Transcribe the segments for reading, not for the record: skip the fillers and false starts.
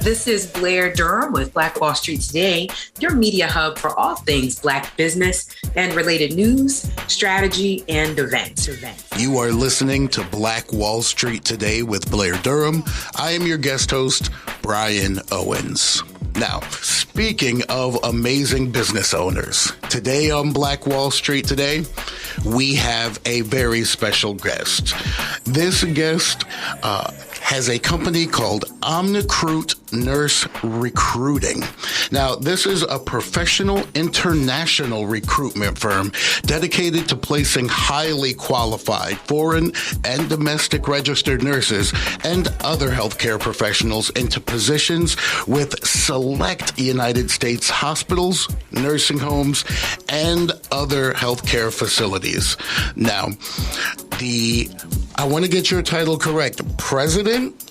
This is Blair Durham with BlackWallStreet Today, your media hub for all things Black business and related news, strategy, and events. You are listening to BlackWallStreet Today with Blair Durham. I am your guest host, Brian Owens. Now, speaking of amazing business owners, today on BlackWallStreet Today, we have a very special guest. This guest has a company called OmniCruit Nurse Recruiting. Now, this is a professional international recruitment firm dedicated to placing highly qualified foreign and domestic registered nurses and other healthcare professionals into positions with select United States hospitals, nursing homes, and other healthcare facilities. Now, I want to get your title correct. President?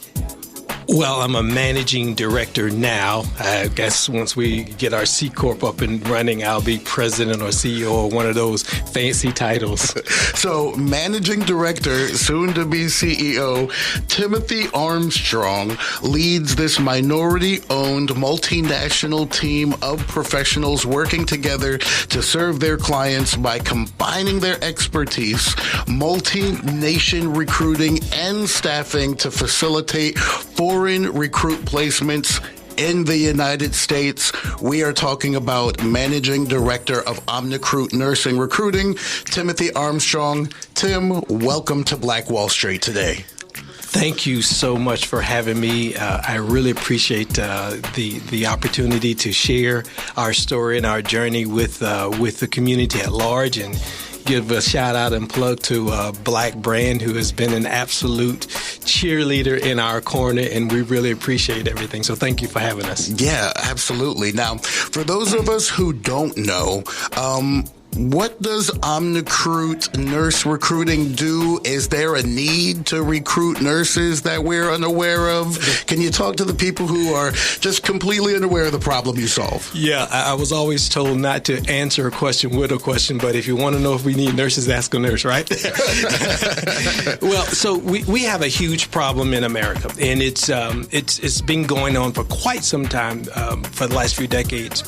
Well, I'm a managing director now. I guess once we get our C Corp up and running, I'll be president or CEO or one of those fancy titles. So, managing director, soon to be CEO, Timothy Armstrong leads this minority-owned multinational team of professionals working together to serve their clients by combining their expertise, multi-nation recruiting, and staffing to facilitate foreign recruit placements in the United States. We are talking about Managing Director of OmniCruit Nursing Recruiting, Timothy Armstrong. Tim, welcome to BlackWallStreet Today. Thank you so much for having me. I really appreciate the opportunity to share our story and our journey with the community at large, and give a shout out and plug to Black Brand, who has been an absolute cheerleader in our corner, and we really appreciate everything. So thank you for having us. Yeah, absolutely. Now, for those of us who don't know, what does OmniCruit Nurse Recruiting do? Is there a need to recruit nurses that we're unaware of? Can you talk to the people who are just completely unaware of the problem you solve? Yeah, I was always told not to answer a question with a question, but if you want to know if we need nurses, ask a nurse, right? Well, so we have a huge problem in America, and it's been going on for quite some time, for the last few decades.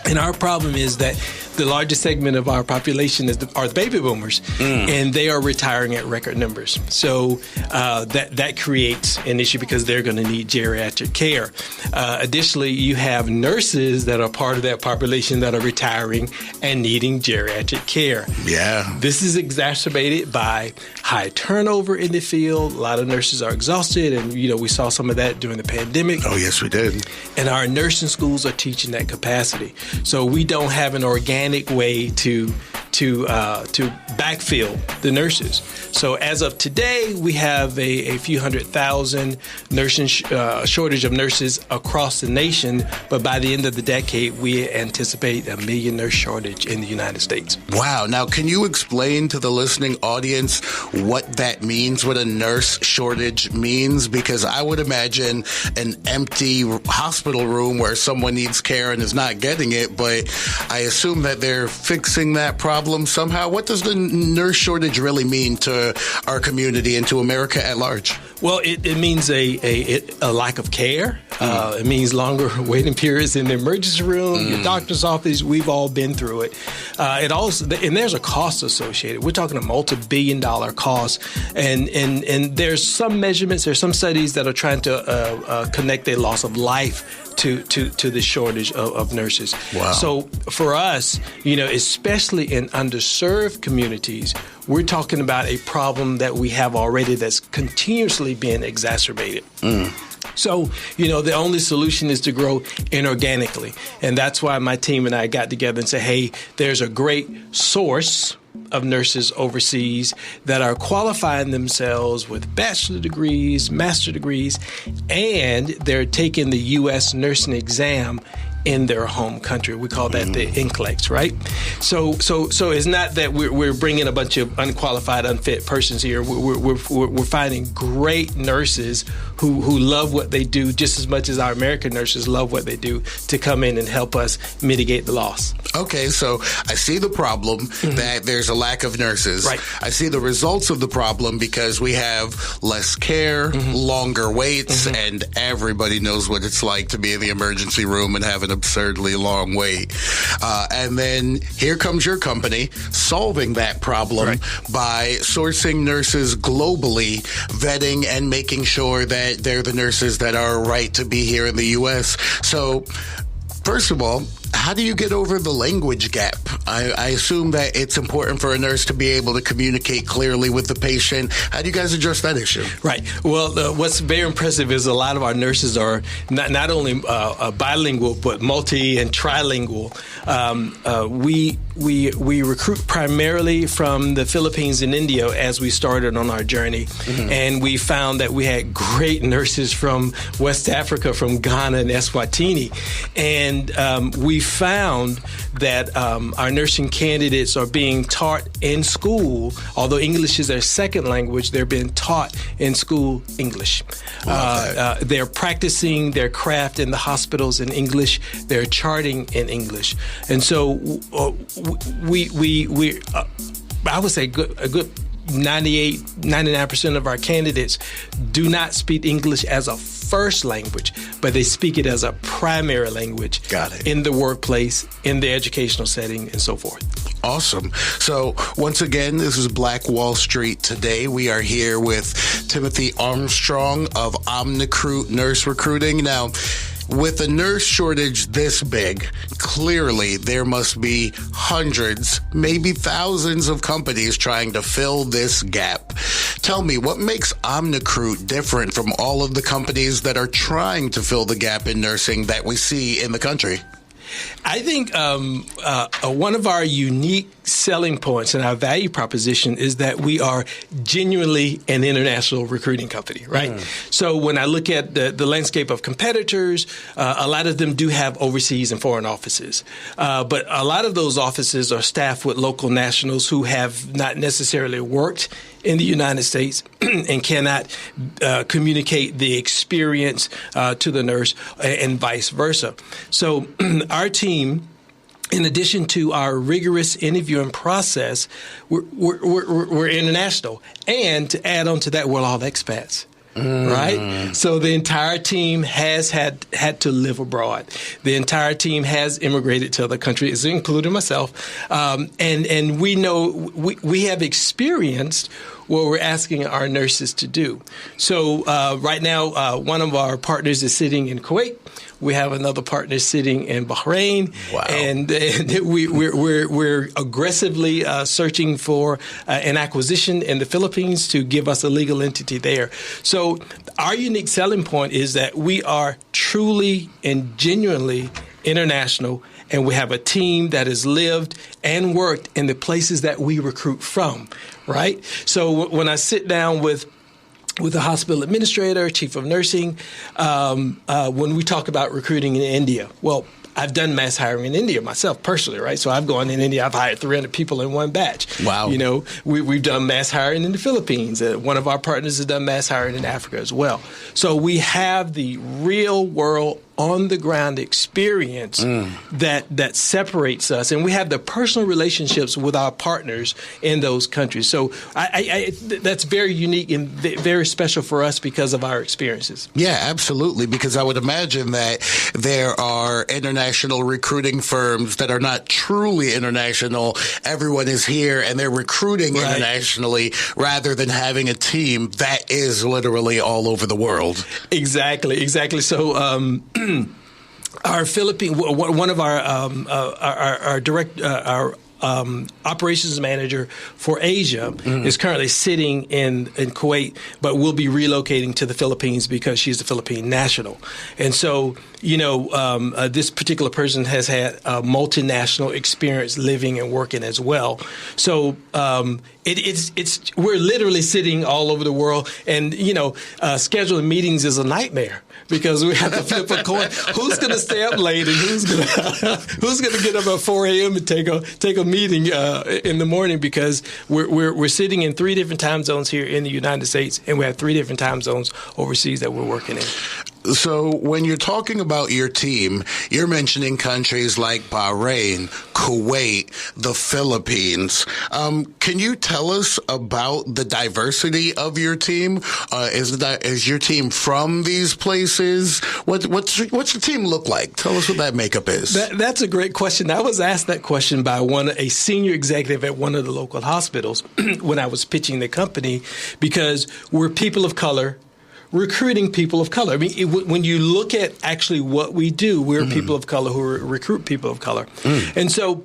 And our problem is that the largest segment of our population are the baby boomers, and they are retiring at record numbers. So that creates an issue because they're going to need geriatric care. Additionally, you have nurses that are part of that population that are retiring and needing geriatric care. Yeah. This is exacerbated by high turnover in the field. A lot of nurses are exhausted, and we saw some of that during the pandemic. Oh, yes, we did. And our nursing schools are teaching that capacity. So we don't have an organic way to backfill the nurses. So as of today, we have a few 100,000 nursing shortage of nurses across the nation. But by the end of the decade, we anticipate 1 million nurse shortage in the United States. Wow. Now, can you explain to the listening audience what that means, what a nurse shortage means? Because I would imagine an empty hospital room where someone needs care and is not getting it, but I assume that they're fixing that problem somehow. What does the nurse shortage really mean to our community and to America at large? Well, it means a lack of care. It means longer waiting periods in the emergency room, your doctor's office. We've all been through it. It also, and there's a cost associated. We're talking a multi-billion-dollar cost, and there's some measurements, there's some studies that are trying to connect a loss of life to the shortage of nurses. Wow. So for us, especially in underserved communities, we're talking about a problem that we have already that's continuously being exacerbated. So, the only solution is to grow inorganically. And that's why my team and I got together and said, hey, there's a great source of nurses overseas that are qualifying themselves with bachelor degrees, master degrees, and they're taking the U.S. nursing exam in their home country. We call that the NCLEX, right? So it's not that we're bringing a bunch of unqualified, unfit persons here. We're finding great nurses who love what they do just as much as our American nurses love what they do to come in and help us mitigate the loss. Okay, so I see the problem that there's a lack of nurses. Right. I see the results of the problem because we have less care, longer waits, and everybody knows what it's like to be in the emergency room and have an absurdly long wait. And then here comes your company solving that problem by sourcing nurses globally, vetting and making sure that they're the nurses that are right to be here in the U.S. So, first of all, how do you get over the language gap? I assume that it's important for a nurse to be able to communicate clearly with the patient. How do you guys address that issue? Right. Well, what's very impressive is a lot of our nurses are not only bilingual, but multi and trilingual. We recruit primarily from the Philippines and India as we started on our journey. And we found that we had great nurses from West Africa, from Ghana and Eswatini. And we found that our nursing candidates are being taught in school, although English is their second language, they're being taught in school English. They're practicing their craft in the hospitals in English. They're charting in English. And so I would say a good 99% of our candidates do not speak English as a first language, but they speak it as a primary language. Got it. In the workplace, in the educational setting, and so forth. Awesome. So once again, this is Black Wall Street today. We are here with Timothy Armstrong of OmniCruit Nurse Recruiting. Now, with a nurse shortage this big, clearly there must be hundreds, maybe thousands of companies trying to fill this gap. Tell me, what makes OmniCruit different from all of the companies that are trying to fill the gap in nursing that we see in the country? I think one of our unique selling points and our value proposition is that we are genuinely an international recruiting company, right? So when I look at the landscape of competitors, a lot of them do have overseas and foreign offices. But a lot of those offices are staffed with local nationals who have not necessarily worked in the United States and cannot communicate the experience to the nurse and vice versa. So our team, in addition to our rigorous interviewing process, we're international. And to add on to that, we're all expats. Right? So the entire team has had to live abroad. The entire team has immigrated to other countries, including myself. And we know we have experienced what we're asking our nurses to do. So right now, one of our partners is sitting in Kuwait. We have another partner sitting in Bahrain. Wow. And we're aggressively searching for an acquisition in the Philippines to give us a legal entity there. So our unique selling point is that we are truly and genuinely international, and we have a team that has lived and worked in the places that we recruit from, right? So when I sit down with the hospital administrator, chief of nursing, when we talk about recruiting in India, well, I've done mass hiring in India myself personally, right? So I've gone in India, I've hired 300 people in one batch. Wow. You know, we've done mass hiring in the Philippines. One of our partners has done mass hiring in Africa as well. So we have the real world on-the-ground experience that separates us, and we have the personal relationships with our partners in those countries. So that's very unique and very special for us because of our experiences. Yeah, absolutely, because I would imagine that there are international recruiting firms that are not truly international. Everyone is here, and they're recruiting internationally rather than having a team that is literally all over the world. Exactly. So our Philippine, one of our direct operations manager for Asia is currently sitting in Kuwait, but will be relocating to the Philippines because she's a Philippine national. And so, you know, this particular person has had a multinational experience living and working as well. So we're literally sitting all over the world, and you know, scheduling meetings is a nightmare because we have to flip a coin. Who's going to stay up late and who's going to get up at 4 a.m. and take a meeting in the morning because we're sitting in 3 different time zones here in the United States, and we have 3 different time zones overseas that we're working in. So when you're talking about your team, you're mentioning countries like Bahrain, Kuwait, the Philippines. Can you tell us about the diversity of your team? Is your team from these places? What's the team look like? Tell us what that makeup is. That's a great question. I was asked that question by a senior executive at one of the local hospitals when I was pitching the company, because we're people of color recruiting people of color. I mean, when you look at actually what we do, we're people of color who recruit people of color. And so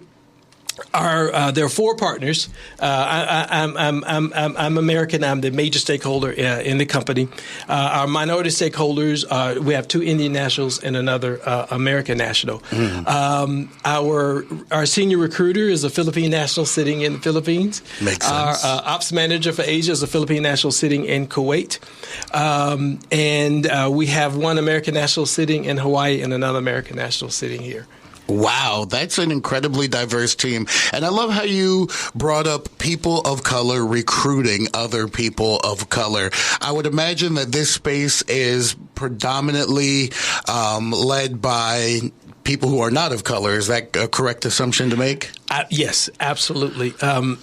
there are 4 partners. I'm American. I'm the major stakeholder in the company. Our minority stakeholders, we have 2 Indian nationals and another American national. Our senior recruiter is a Philippine national sitting in the Philippines. Makes sense. Our ops manager for Asia is a Philippine national sitting in Kuwait. And we have 1 American national sitting in Hawaii and another American national sitting here. Wow, that's an incredibly diverse team. And I love how you brought up people of color recruiting other people of color. I would imagine that this space is predominantly led by people who are not of color. Is that a correct assumption to make? Yes, absolutely. And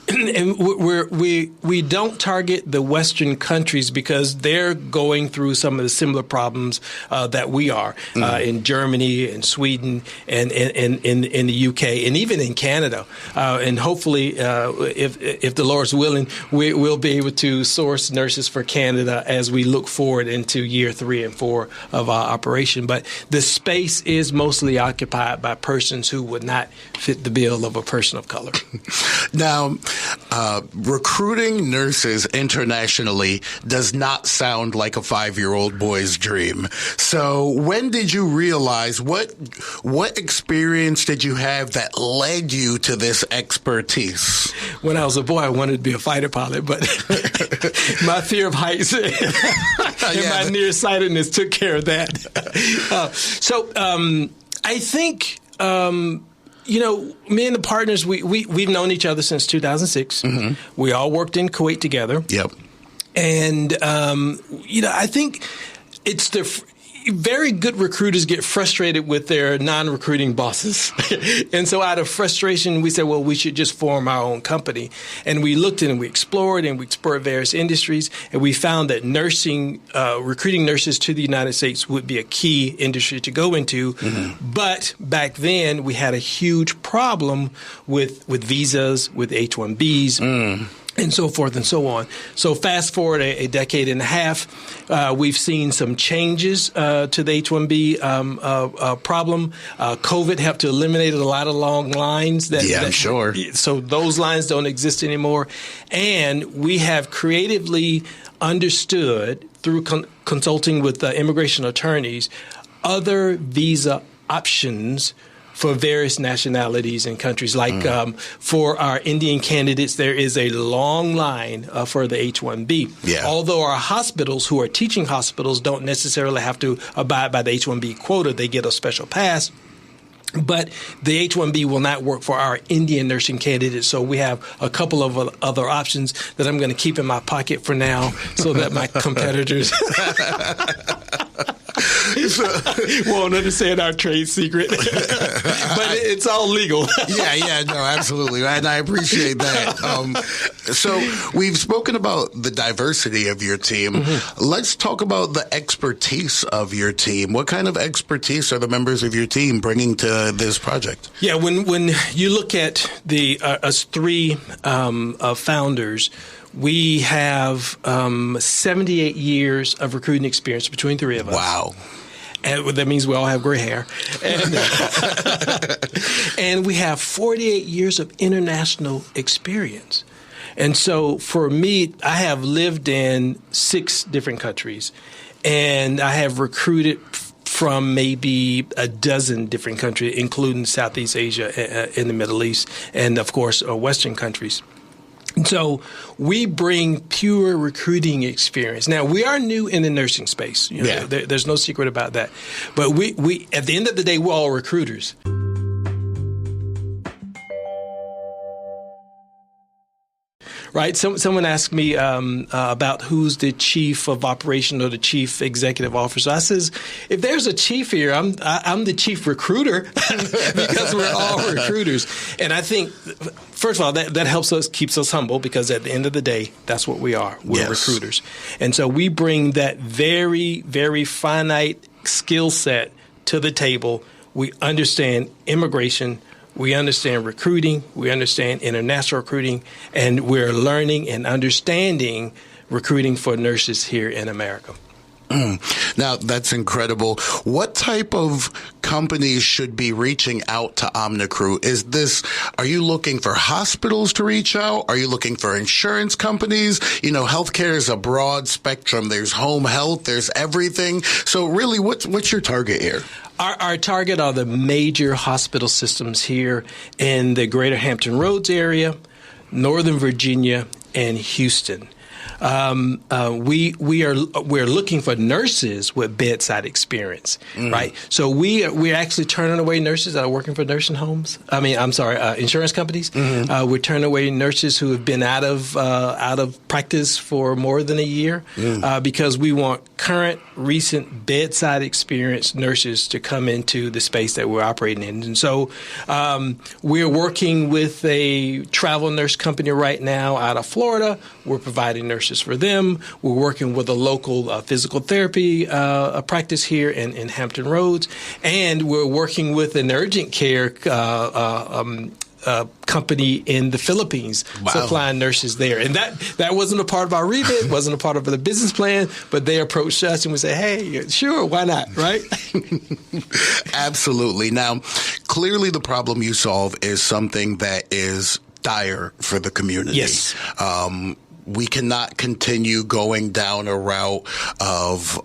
we don't target the Western countries because they're going through some of the similar problems that we are in Germany and Sweden and in the UK and even in Canada. And hopefully, if the Lord's willing, we'll be able to source nurses for Canada as we look forward into year 3 and 4 of our operation. But the space is mostly occupied by persons who would not fit the bill of a person of color. Now, recruiting nurses internationally does not sound like a 5-year-old boy's dream. So when did you realize, what experience did you have that led you to this expertise? When I was a boy, I wanted to be a fighter pilot, but my fear of heights and my nearsightedness took care of that. I think, me and the partners, we've known each other since 2006. We all worked in Kuwait together. Yep. And, I think it's very good recruiters get frustrated with their non-recruiting bosses. And so out of frustration, we said, well, we should just form our own company. And we looked and we explored various industries. And we found that recruiting nurses to the United States would be a key industry to go into. But back then, we had a huge problem with visas, with H-1Bs. And so forth and so on. So fast forward a decade and a half, we've seen some changes to the H-1B problem. COVID helped to eliminate a lot of long lines. I'm sure. So those lines don't exist anymore. And we have creatively understood through consulting with immigration attorneys other visa options for various nationalities and countries. Like for our Indian candidates, there is a long line for the H-1B. Yeah. Although our hospitals, who are teaching hospitals, don't necessarily have to abide by the H-1B quota. They get a special pass. But the H-1B will not work for our Indian nursing candidates. So we have a couple of other options that I'm going to keep in my pocket for now so that my competitors won't understand our trade secret. But it's all legal. No, absolutely. And I appreciate that. So we've spoken about the diversity of your team. Let's talk about the expertise of your team. What kind of expertise are the members of your team bringing to this project? Yeah, when you look at us 3 founders, we have 78 years of recruiting experience between 3 of us. Wow. And that means we all have gray hair. And we have 48 years of international experience. And so for me, I have lived in 6 different countries, and I have recruited from maybe a dozen different countries, including Southeast Asia and the Middle East, and of course, Western countries. So we bring pure recruiting experience. Now, we are new in the nursing space. There's no secret about that. But we at the end of the day, we're all recruiters. right? Someone asked me about who's the chief of operation or the chief executive officer. I says, if there's a chief here, I'm the chief recruiter because we're all recruiters. And I think, first of all, that helps us, keeps us humble, because at the end of the day, that's what we are. We're recruiters. And so we bring that very, very finite skill set to the table. We understand immigration. We understand recruiting. We understand international recruiting. And we're learning and understanding recruiting for nurses here in America. Now, that's incredible. What type of companies should be reaching out to OmniCruit? Are you looking for hospitals to reach out? Are you looking for insurance companies? Healthcare is a broad spectrum. There's home health, there's everything. So really, what's your target here? Our target are the major hospital systems here in the greater Hampton Roads area, Northern Virginia, and Houston. We're looking for nurses with bedside experience, right? So we're actually turning away nurses that are working for nursing homes. Insurance companies. We're turning away nurses who have been out of practice for more than a year because we want current, recent bedside experience nurses to come into the space that we're operating in. And so we're working with a travel nurse company right now out of Florida. We're providing nurses for them. We're working with a local physical therapy practice here in Hampton Roads. And we're working with an urgent care company in the Philippines, supplying nurses there. And that wasn't a part of our remit, wasn't a part of the business plan, but they approached us and we said, hey, sure, why not, right? Absolutely. Now, clearly the problem you solve is something that is dire for the community. Yes. We cannot continue going down a route of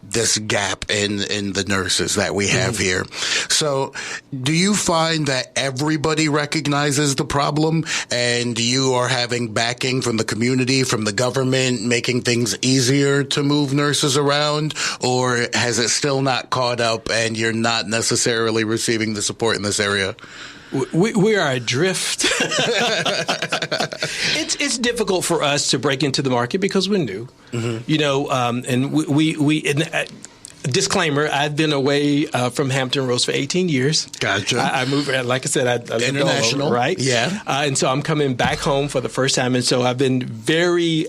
this gap in the nurses that we have here. So do you find that everybody recognizes the problem and you are having backing from the community, from the government, making things easier to move nurses around? Or has it still not caught up and you're not necessarily receiving the support in this area? We are adrift. It's difficult for us to break into the market because we're new, and we disclaimer, I've been away from Hampton Roads for 18 years. Gotcha. I moved, like I said, I lived international, all over, right? Yeah. And so I'm coming back home for the first time. And so I've been very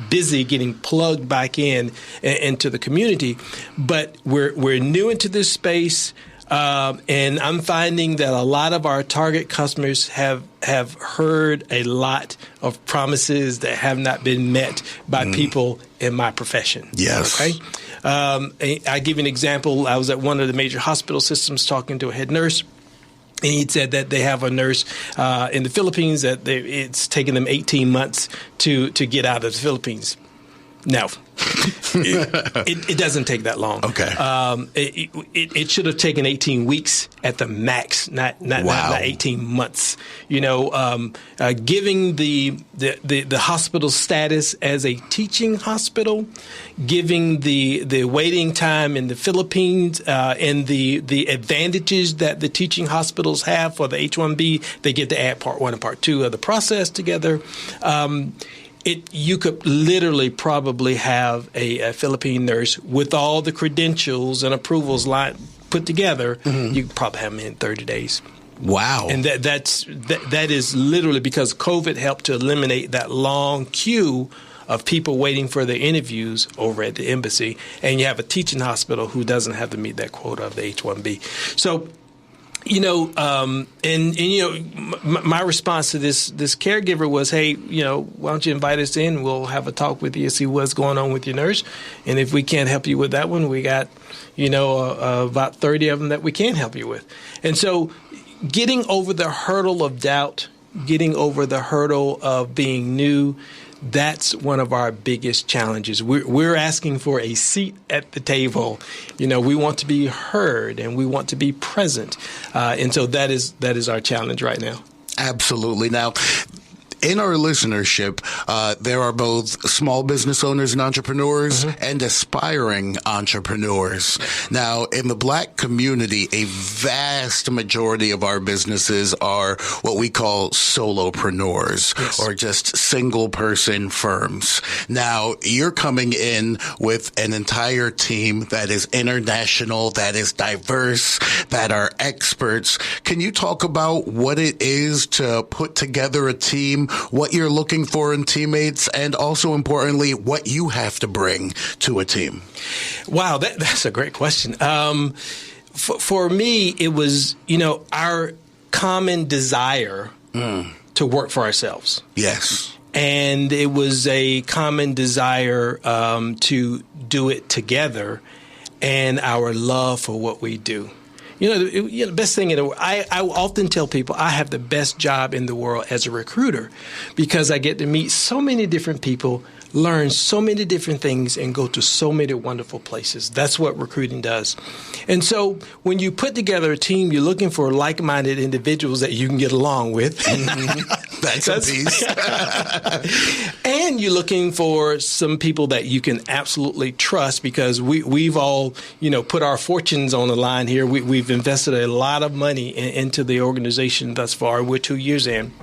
busy getting plugged back into the community. But we're new into this space. And I'm finding that a lot of our target customers have heard a lot of promises that have not been met by people in my profession. Yes. Okay. I give you an example. I was at one of the major hospital systems talking to a head nurse. And he said that they have a nurse in the Philippines that it's taken them 18 months to get out of the Philippines. No, it doesn't take that long. Okay. It should have taken 18 weeks at the max, not 18 months. Giving the hospital status as a teaching hospital, giving the waiting time in the Philippines, and the advantages that the teaching hospitals have for the H-1B, they get to add Part 1 and Part 2 of the process together. You could literally probably have a Philippine nurse with all the credentials and approvals put together. You could probably have them in 30 days. Wow. And that is literally because COVID helped to eliminate that long queue of people waiting for their interviews over at the embassy. And you have a teaching hospital who doesn't have to meet that quota of the H-1B. So, my response to this caregiver was, hey, why don't you invite us in? We'll have a talk with you, see what's going on with your nurse. And if we can't help you with that one, we got, about 30 of them that we can help you with. And so getting over the hurdle of doubt, getting over the hurdle of being new, that's one of our biggest challenges. We're asking for a seat at the table. We want to be heard and we want to be present. And so that is our challenge right now. Absolutely. Now, in our listenership, there are both small business owners and entrepreneurs and aspiring entrepreneurs. Now, in the Black community, a vast majority of our businesses are what we call solopreneurs, or just single person firms. Now, you're coming in with an entire team that is international, that is diverse, that are experts. Can you talk about what it is to put together a team, what you're looking for in teammates, and also importantly, what you have to bring to a team? Wow, that's a great question. For me, it was, our common desire to work for ourselves. Yes. And it was a common desire to do it together, and our love for what we do. The best thing in the world, I often tell people I have the best job in the world as a recruiter, because I get to meet so many different people, learn so many different things, and go to so many wonderful places. That's what recruiting does. And so when you put together a team, you're looking for like-minded individuals that you can get along with. That's a piece. And you're looking for some people that you can absolutely trust, because we've all, put our fortunes on the line here. We've invested a lot of money into the organization thus far. We're 2 years in.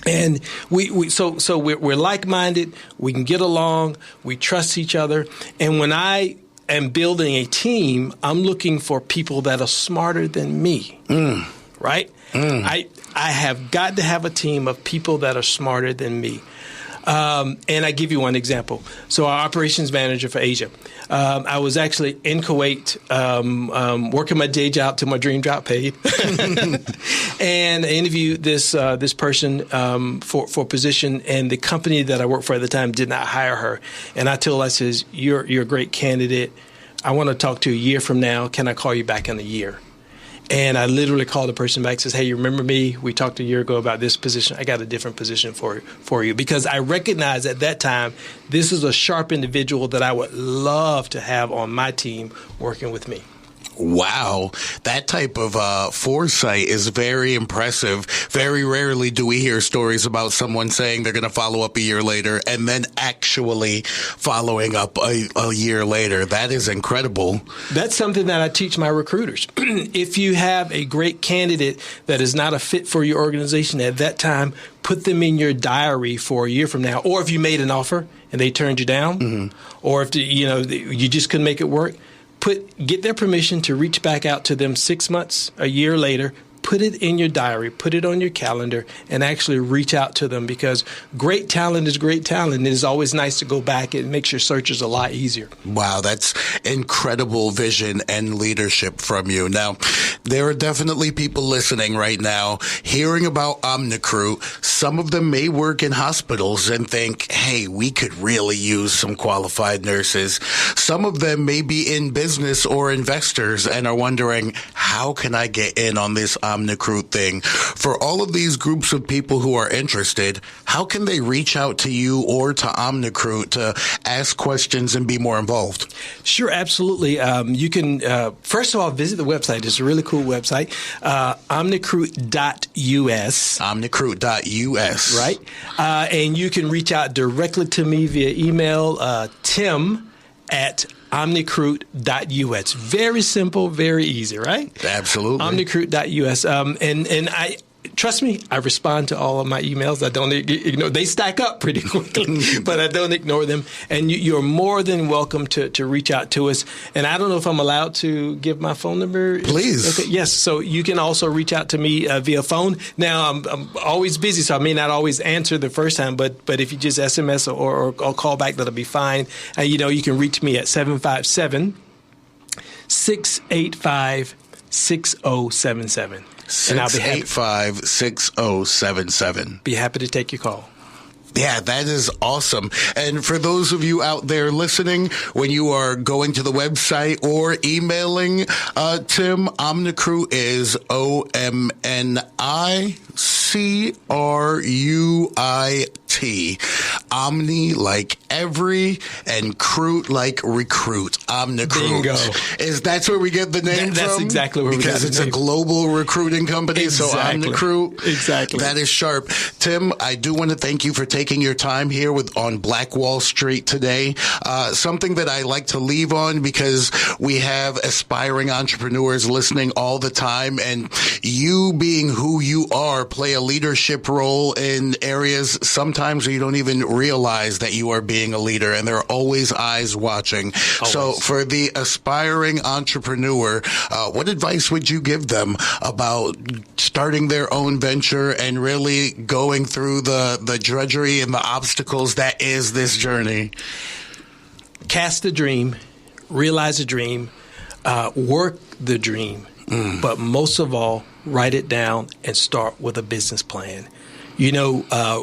And we're like-minded. We can get along. We trust each other. And when I am building a team, I'm looking for people that are smarter than me. Right? I have got to have a team of people that are smarter than me. And I give you one example. So our operations manager for Asia, I was actually in Kuwait working my day job till my dream job paid. And I interviewed this person for a position, and the company that I worked for at the time did not hire her. And I told her, I says, you're a great candidate. I want to talk to you a year from now. Can I call you back in a year? And I literally called the person back and says, hey, you remember me? We talked a year ago about this position. I got a different position for you. Because I recognized at that time, this is a sharp individual that I would love to have on my team working with me. Wow. That type of foresight is very impressive. Very rarely do we hear stories about someone saying they're going to follow up a year later and then actually following up a year later. That is incredible. That's something that I teach my recruiters. If you have a great candidate that is not a fit for your organization at that time, put them in your diary for a year from now. Or if you made an offer and they turned you down, or if you just couldn't make it work, get their permission to reach back out to them 6 months, a year later. Put it in your diary, put it on your calendar, and actually reach out to them, because great talent is great talent. It is always nice to go back. It makes your searches a lot easier. Wow, that's incredible vision and leadership from you. Now, there are definitely people listening right now hearing about OmniCruit. Some of them may work in hospitals and think, hey, we could really use some qualified nurses. Some of them may be in business or investors and are wondering, how can I get in on this OmniCruit thing? For all of these groups of people who are interested, how can they reach out to you or to OmniCruit to ask questions and be more involved? Sure, absolutely. You can, first of all, visit the website. It's a really cool website, OmniCruit.us. OmniCruit.us. Right. And you can reach out directly to me via email, tim@OmniCruit.us. Very simple, very easy, right? Absolutely. OmniCruit.us. And I trust me, I respond to all of my emails. I don't ignore. They stack up pretty quickly, but I don't ignore them. And you're more than welcome to reach out to us. And I don't know if I'm allowed to give my phone number. Please. Okay. Yes. So you can also reach out to me via phone. Now, I'm always busy, so I may not always answer the first time. But if you just SMS or call back, that'll be fine. You can reach me at 757-685-6077. 685-6077. Be happy to take your call. Yeah, that is awesome. And for those of you out there listening, when you are going to the website or emailing Tim, OmniCruit is OmniCruit. Omni like every, and Crute like recruit. OmniCruit. Bingo. That's where we get the name from? That's exactly where we got the name. Because it's a global recruiting company, Exactly. so OmniCruit. Exactly. That is sharp. Tim, I do want to thank you for taking your time here on Black Wall Street today. Something that I like to leave on, because we have aspiring entrepreneurs listening all the time, and you being who you are play a leadership role in areas sometimes where you don't even realize that you are being a leader, and there are always eyes watching. Always. So for the aspiring entrepreneur, what advice would you give them about starting their own venture and really going through the drudgery and the obstacles that is this journey? Cast a dream, realize a dream, work the dream, but most of all, write it down and start with a business plan.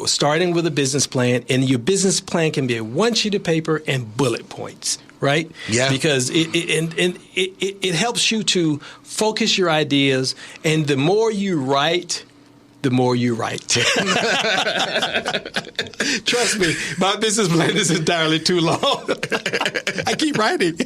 Starting with a business plan, and your business plan can be a one sheet of paper and bullet points, right? Yeah. Because it helps you to focus your ideas, and the more you write, the more you write. Trust me, my business plan is entirely too long. I keep writing.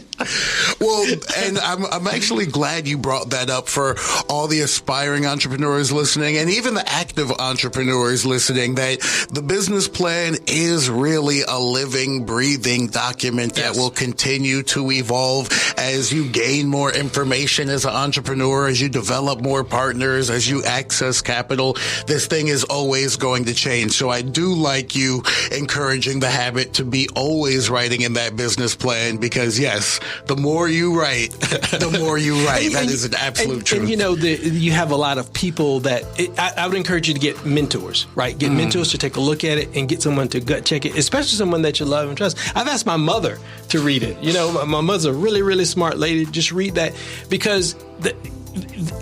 Well, and I'm actually glad you brought that up for all the aspiring entrepreneurs listening, and even the active entrepreneurs listening, that the business plan is really a living, breathing document that will continue to evolve as you gain more information as an entrepreneur, as you develop more partners, as you access capital. This thing is always going to change. So I do like you encouraging the habit to be always writing in that business plan, because yes, the more you write, the more you write. That is an absolute truth. And you have a lot of people that I would encourage you to get mentors, right? Get mentors to take a look at it and get someone to gut check it, especially someone that you love and trust. I've asked my mother to read it. My mother's a really, really smart lady. Just read that, because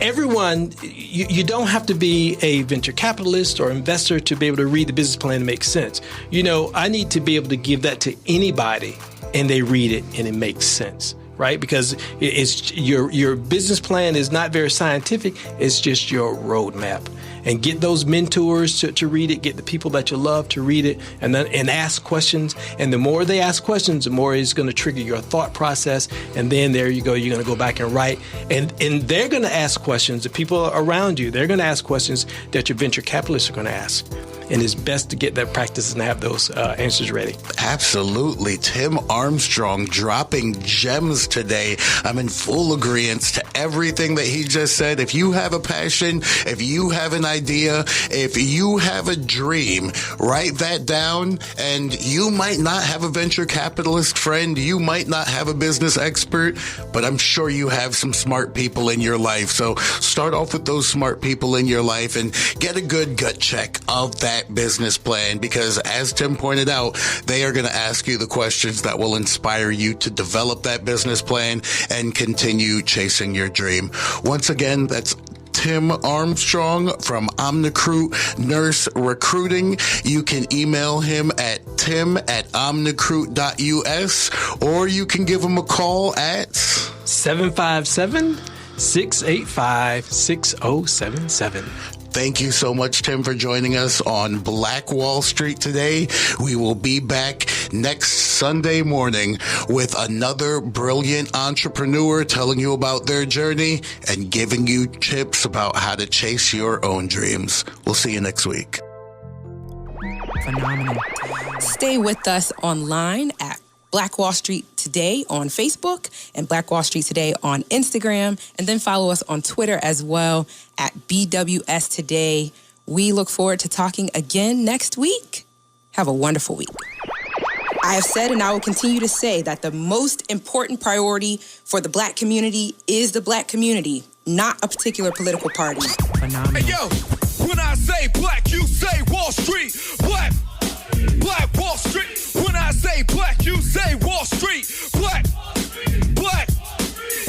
everyone, you don't have to be a venture capitalist or investor to be able to read the business plan and make sense. I need to be able to give that to anybody, and they read it and it makes sense, right? Because it's your business plan is not very scientific. It's just your roadmap. And get those mentors to read it. Get the people that you love to read it, and ask questions. And the more they ask questions, the more it's going to trigger your thought process. And then there you go. You're going to go back and write. And they're going to ask questions. The people around you, they're going to ask questions that your venture capitalists are going to ask. And it's best to get that practice and have those answers ready. Absolutely. Tim Armstrong dropping gems today. I'm in full agreement to everything that he just said. If you have a passion, if you have an idea, if you have a dream, write that down. And you might not have a venture capitalist friend. You might not have a business expert, but I'm sure you have some smart people in your life. So start off with those smart people in your life and get a good gut check of that business plan, because as Tim pointed out, they are going to ask you the questions that will inspire you to develop that business plan and continue chasing your dream. Once again, that's Tim Armstrong from OmniCruit Nurse Recruiting. You can email him at tim@omnicruit.us, or you can give him a call at 757-685-6077. Thank you so much, Tim, for joining us on Black Wall Street today. We will be back next Sunday morning with another brilliant entrepreneur telling you about their journey and giving you tips about how to chase your own dreams. We'll see you next week. Phenomenal. Stay with us online at Black Wall Street Today on Facebook and Black Wall Street Today on Instagram, and then follow us on Twitter as well at BWS Today. We look forward to talking again next week. Have a wonderful week. I have said, and I will continue to say, that the most important priority for the Black community is the Black community, not a particular political party. Phenomenal. Hey, yo, when I say Black, you say Wall Street. Black Wall Street. When I say Black, you say Wall Street. Black.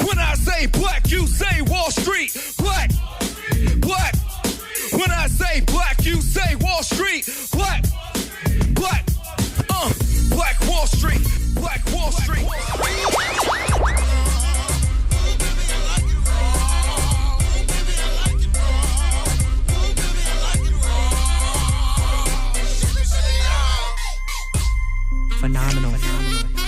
When I say Black, you say Wall Street. Black. When I say Black, you say Wall Street. Black. Black Wall Street. Black Wall Street. phenomenal.